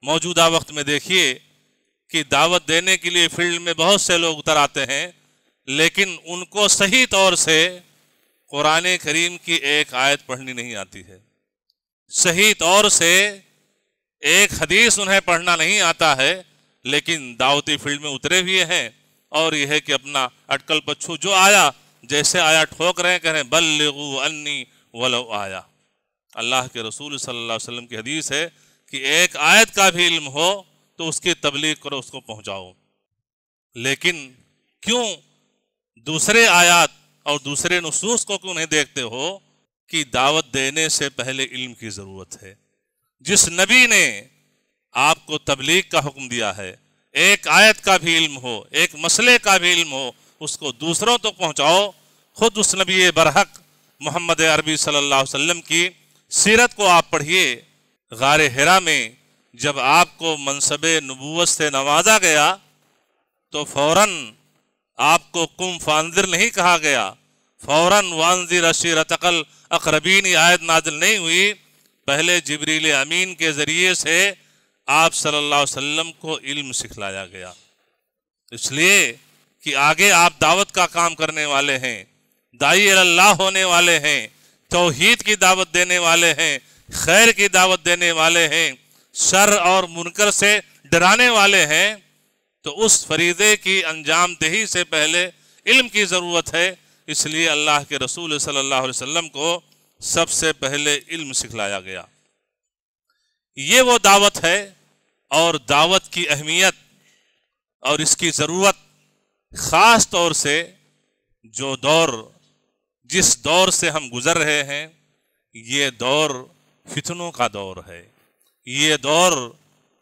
موجودہ وقت میں دیکھیے کہ دعوت دینے کے لیے فیلڈ میں بہت سے لوگ اتر آتے ہیں، لیکن ان کو صحیح طور سے قرآن کریم کی ایک آیت پڑھنی نہیں آتی ہے، صحیح طور سے ایک حدیث انہیں پڑھنا نہیں آتا ہے، لیکن دعوتی فیلڈ میں اترے ہوئے ہیں اور یہ ہے کہ اپنا اٹکل پچھو جو آیا جیسے آیا ٹھوک رہے ہیں، کہہ رہے ہیں بلغوا انی ولو آیا۔ اللہ کے رسول صلی اللہ علیہ وسلم کی حدیث ہے کہ ایک آیت کا بھی علم ہو تو اس کی تبلیغ کرو، اس کو پہنچاؤ۔ لیکن کیوں دوسرے آیات اور دوسرے نصوص کو کیوں نہیں دیکھتے ہو کہ دعوت دینے سے پہلے علم کی ضرورت ہے؟ جس نبی نے آپ کو تبلیغ کا حکم دیا ہے، ایک آیت کا بھی علم ہو، ایک مسئلے کا بھی علم ہو، اس کو دوسروں تک پہنچاؤ۔ خود اس نبی برحق محمد عربی صلی اللہ علیہ وسلم کی سیرت کو آپ پڑھیے۔ غار حرا میں جب آپ کو منصب نبوت سے نوازا گیا تو فوراً آپ کو قم فانذر نہیں کہا گیا، فوراً وانذر عشیرتک الاقربین آیت نازل نہیں ہوئی، پہلے جبریل امین کے ذریعے سے آپ صلی اللہ علیہ وسلم کو علم سکھلایا گیا، اس لیے کہ آگے آپ دعوت کا کام کرنے والے ہیں، داعی اللہ ہونے والے ہیں، توحید کی دعوت دینے والے ہیں، خیر کی دعوت دینے والے ہیں، شر اور منکر سے ڈرانے والے ہیں، تو اس فریضے کی انجام دہی سے پہلے علم کی ضرورت ہے۔ اس لیے اللہ کے رسول صلی اللہ علیہ وسلم کو سب سے پہلے علم سکھلایا گیا۔ یہ وہ دعوت ہے، اور دعوت کی اہمیت اور اس کی ضرورت خاص طور سے جس دور سے ہم گزر رہے ہیں، یہ دور فتنوں کا دور ہے، یہ دور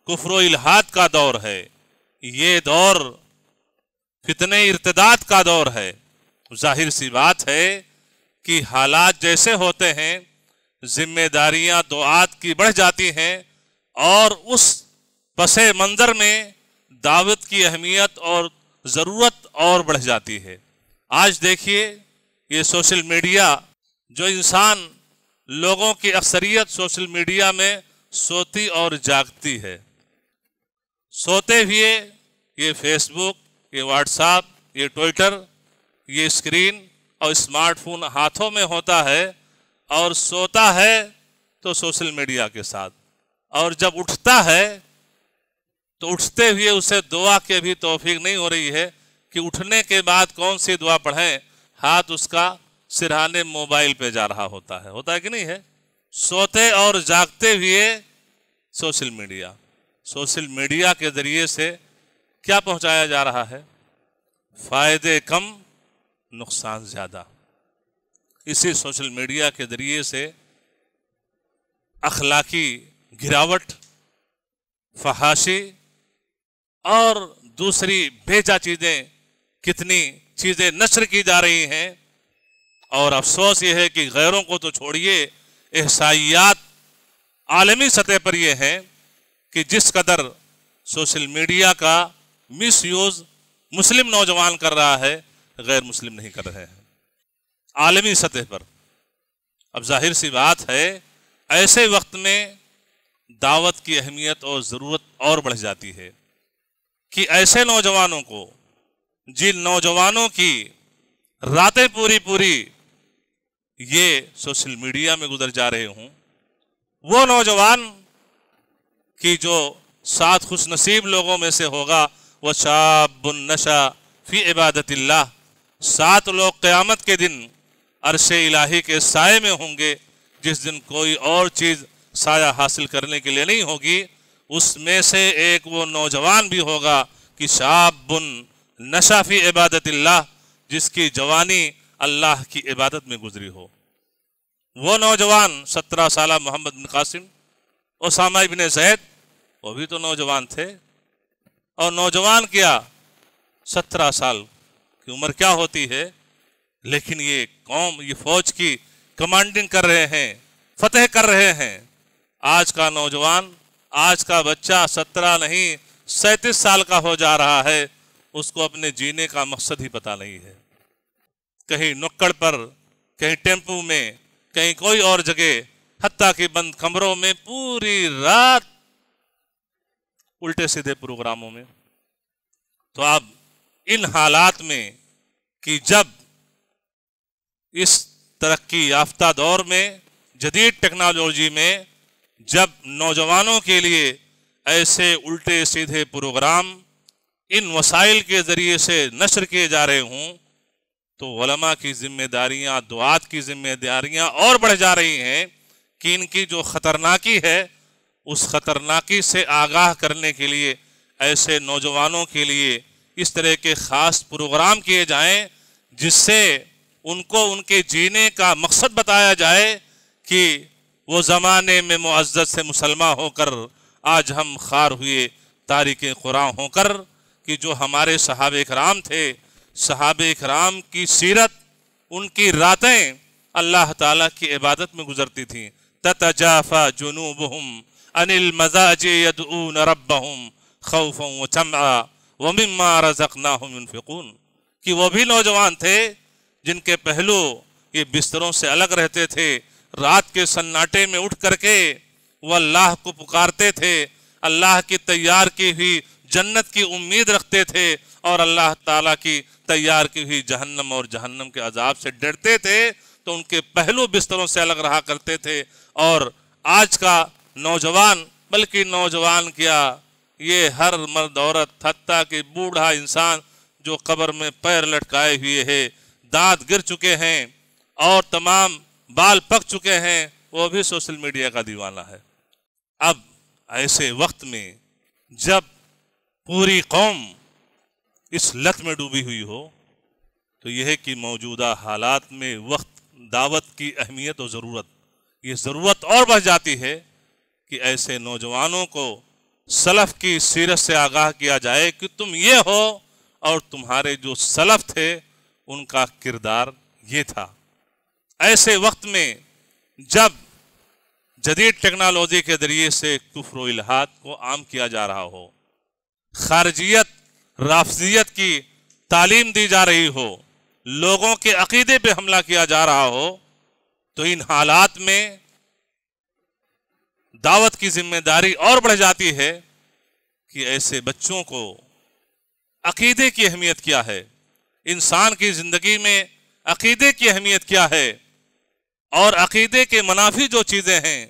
کفر و الحاد کا دور ہے، یہ دور فتنہ ارتداد کا دور ہے۔ ظاہر سی بات ہے کہ حالات جیسے ہوتے ہیں، ذمہ داریاں دعات کی بڑھ جاتی ہیں، اور اس پس منظر میں دعوت کی اہمیت اور ضرورت اور بڑھ جاتی ہے۔ آج دیکھیے یہ سوشل میڈیا، جو انسان لوگوں کی اکثریت سوشل میڈیا میں سوتی اور جاگتی ہے، سوتے ہوئے یہ فیس بک، یہ واٹس ایپ، یہ ٹویٹر، یہ اسکرین اور اسمارٹ فون ہاتھوں میں ہوتا ہے، اور سوتا ہے تو سوشل میڈیا کے ساتھ، اور جب اٹھتا ہے تو اٹھتے ہوئے اسے دعا کے بھی توفیق نہیں ہو رہی ہے کہ اٹھنے کے بعد کون سی دعا پڑھیں، ہاتھ اس کا سرہانے موبائل پہ جا رہا ہوتا ہے کہ نہیں ہے؟ سوتے اور جاگتے ہوئے سوشل میڈیا کے ذریعے سے کیا پہنچایا جا رہا ہے؟ فائدے کم نقصان زیادہ۔ اسی سوشل میڈیا کے ذریعے سے اخلاقی گراوٹ، فحاشی اور دوسری بیجا چیزیں، کتنی چیزیں نشر کی جا رہی ہیں، اور افسوس یہ ہے کہ غیروں کو تو چھوڑیے، احصائیات عالمی سطح پر یہ ہیں کہ جس قدر سوشل میڈیا کا مس یوز مسلم نوجوان کر رہا ہے، غیر مسلم نہیں کر رہے ہیں عالمی سطح پر۔ اب ظاہر سی بات ہے ایسے وقت میں دعوت کی اہمیت اور ضرورت اور بڑھ جاتی ہے کہ ایسے نوجوانوں کو، جن نوجوانوں کی راتیں پوری یہ سوشل میڈیا میں گزر جا رہے ہوں، وہ نوجوان کی جو 7 خوش نصیب لوگوں میں سے ہوگا، وہ شاب نشا فی عبادت اللہ، 7 لوگ قیامت کے دن عرش الہی کے سائے میں ہوں گے، جس دن کوئی اور چیز سایہ حاصل کرنے کے لیے نہیں ہوگی۔ اس میں سے ایک وہ نوجوان بھی ہوگا کہ شاب نشا فی عبادت اللہ، جس کی جوانی اللہ کی عبادت میں گزری ہو۔ وہ نوجوان 17 سالہ محمد بن قاسم، اسامہ بن زید، وہ بھی تو نوجوان تھے، اور نوجوان کیا 17 سال کی عمر کیا ہوتی ہے، لیکن یہ قوم، یہ فوج کی کمانڈنگ کر رہے ہیں، فتح کر رہے ہیں۔ آج کا نوجوان، آج کا بچہ 17 نہیں 37 سال کا ہو جا رہا ہے، اس کو اپنے جینے کا مقصد ہی پتہ نہیں ہے۔ کہیں نکڑ پر، کہیں ٹیمپو میں، کہیں کوئی اور جگہ، حتیٰ کہ بند کمروں میں پوری رات الٹے سیدھے پروگراموں میں۔ تو اب ان حالات میں کہ جب اس ترقی یافتہ دور میں، جدید ٹیکنالوجی میں، جب نوجوانوں کے لیے ایسے الٹے سیدھے پروگرام ان وسائل کے ذریعے سے نشر کیے جا رہے ہوں، تو علماء کی ذمہ داریاں، دعات کی ذمہ داریاں اور بڑھ جا رہی ہیں کہ ان کی جو خطرناکی ہے اس خطرناکی سے آگاہ کرنے کے لیے ایسے نوجوانوں کے لیے اس طرح کے خاص پروگرام کیے جائیں جس سے ان کو ان کے جینے کا مقصد بتایا جائے کہ وہ زمانے میں معزز سے مسلمان ہو کر آج ہم خوار ہوئے تارک قرآن ہو کر، کہ جو ہمارے صحابہ کرام تھے، صحابہ کرام کی سیرت، ان کی راتیں اللہ تعالیٰ کی عبادت میں گزرتی تھیں۔ تتجافى جنوبهم عن المضاجع يدعون ربهم خوفا وطمعا ومما رزقناهم ينفقون، کہ وہ بھی نوجوان تھے جن کے پہلو یہ بستروں سے الگ رہتے تھے، رات کے سناٹے میں اٹھ کر کے وہ اللہ کو پکارتے تھے، اللہ کی تیار کی ہوئی جنت کی امید رکھتے تھے اور اللہ تعالیٰ کی تیار کی ہوئی جہنم اور جہنم کے عذاب سے ڈرتے تھے، تو ان کے پہلو بستروں سے الگ رہا کرتے تھے۔ اور آج کا نوجوان، بلکہ نوجوان کیا، یہ ہر مرد عورت حتیٰ کہ بوڑھا انسان جو قبر میں پیر لٹکائے ہوئے ہے، دانت گر چکے ہیں اور تمام بال پک چکے ہیں، وہ بھی سوشل میڈیا کا دیوانہ ہے۔ اب ایسے وقت میں جب پوری قوم اس لت میں ڈوبی ہوئی ہو، تو یہ ہے کہ موجودہ حالات میں وقت دعوت کی اہمیت و ضرورت، یہ ضرورت اور بڑھ جاتی ہے کہ ایسے نوجوانوں کو سلف کی سیرت سے آگاہ کیا جائے کہ تم یہ ہو اور تمہارے جو سلف تھے ان کا کردار یہ تھا۔ ایسے وقت میں جب جدید ٹیکنالوجی کے ذریعے سے کفر و الحاد کو عام کیا جا رہا ہو، خارجیت، رافضیت کی تعلیم دی جا رہی ہو، لوگوں کے عقیدے پہ حملہ کیا جا رہا ہو، تو ان حالات میں دعوت کی ذمہ داری اور بڑھ جاتی ہے کہ ایسے بچوں کو عقیدے کی اہمیت کیا ہے، انسان کی زندگی میں عقیدے کی اہمیت کیا ہے، اور عقیدے کے منافی جو چیزیں ہیں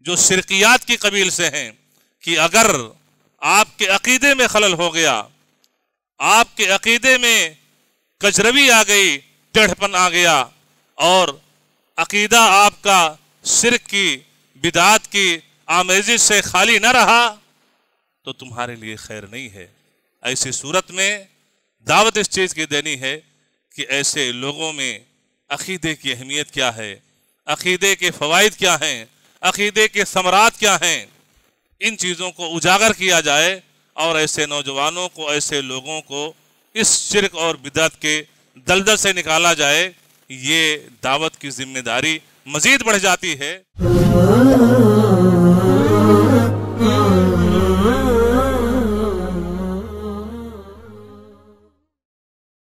جو شرکیات کی قبیل سے ہیں، کہ اگر آپ کے عقیدے میں خلل ہو گیا، آپ کے عقیدے میں کجروی آ گئی، ٹیڑھپن آ گیا، اور عقیدہ آپ کا شرک کی، بدعات کی آمیزش سے خالی نہ رہا، تو تمہارے لیے خیر نہیں ہے۔ ایسی صورت میں دعوت اس چیز کی دینی ہے کہ ایسے لوگوں میں عقیدے کی اہمیت کیا ہے، عقیدے کے فوائد کیا ہیں، عقیدے کے ثمرات کیا ہیں، ان چیزوں کو اجاگر کیا جائے اور ایسے نوجوانوں کو، ایسے لوگوں کو اس شرک اور بدعت کے دلدل سے نکالا جائے۔ یہ دعوت کی ذمہ داری مزید بڑھ جاتی ہے۔